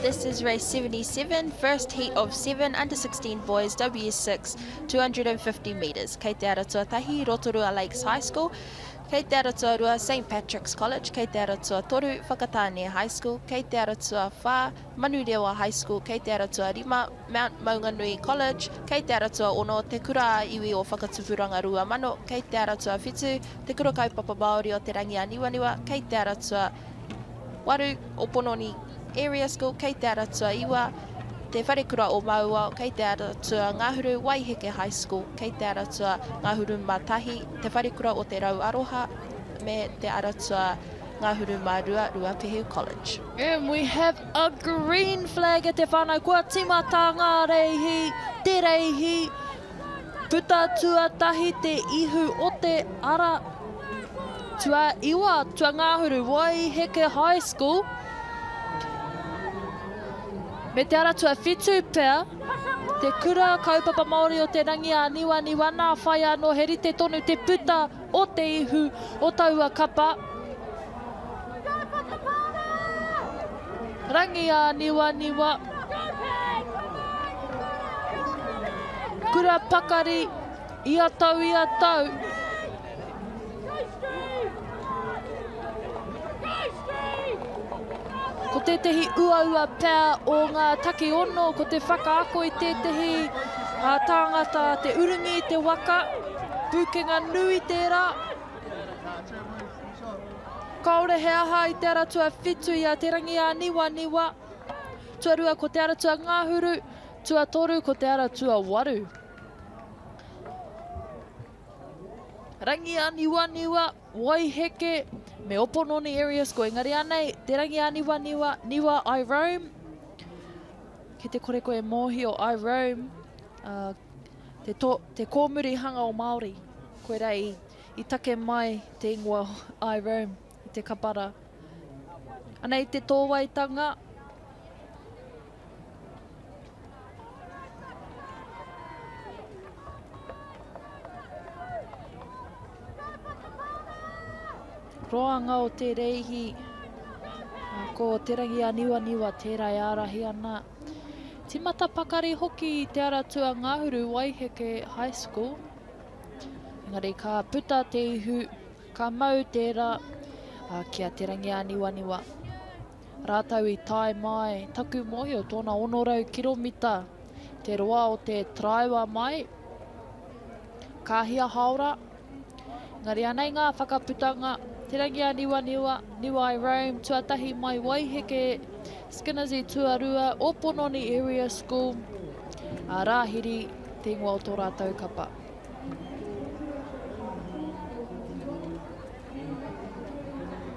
This is race 77, first heat of 7 under-16 boys, WS6, 250 metres. Kei te aratua tahi, Rotorua Lakes High School. Kei te aratua rua, St Patrick's College. Kei te aratua toru, Whakatāne High School. Kei te aratua whā, Manurewa High School. Kei te aratua rima, Mount Maunganui College. Kei te aratua ono, te kura iwi o whakatupuranga rua mano. Kei te aratua whitu, te kura kaupapa Māori o te rangi a Niwaniwa. Kei te aratua waru o Pononi Area School, kei te aratua iwa, te wharekura o Maua, kei te aratua Ngāhuru Waiheke High School, kei te aratua Ngāhuru Mātahi, te wharekura o te Rau Aroha, me te aratua Ngāhuru Mārua Ruapehu College. And we have a green flag at te whānau, kua timata ngā reihi, te reihi, puta tuatahi te ihu o te ara, tua iwa, tua Ngāhuru Waiheke High School, me te aratua whitu pea, te kura kaupapa Māori o te rangi a Niwaniwa, nā whai anō he rite tonu te puta o te ihu o taua kapa. Rangi a Niwaniwa, kura pakari, ia tau, ia tau. Ko tētahi ua pea o ngā take ono, ko te whakaako i tētahi tāngata, te urungi, te waka, pukenga nui tērā. Kaore he aha i te aratua whitu i a te rangi a Niwaniwa. Tuarua ko te aratua Ngāhuru, tua toru ko te aratua Waru. Rangi a Niwaniwa, Waiheke, me Opononi Area School. Engari anei, te rangi a Niwaniwa, Niwa I Roam. Ki te kore koe mōhi o I Roam, te kōmuri hanga o Māori. Koe rei, i take mai te ingoa I Roam, i te kapara. Anei te tōwaitanga. Roanga o te reihi, ko te rangi a Niwaniwa, tērā ārahi ana. Timata pakari hoki i te aratua Ngāhuru Waiheke High School. Engari ka puta te ihu, ka mau tērā kia te rangi a Niwaniwa. Rātau i tai mai, taku mohi o tōna 100 kiromita. Te roa o te traiwa mai, kāhia haora. Engari anei ngā whakaputanga, te rangi a Niwaniwa, Niwa I Roam, tuatahi mai Waiheke, Skinners i Tuarua, Opononi Area School, Rāhiri, te ingoa o tō rātou kapa.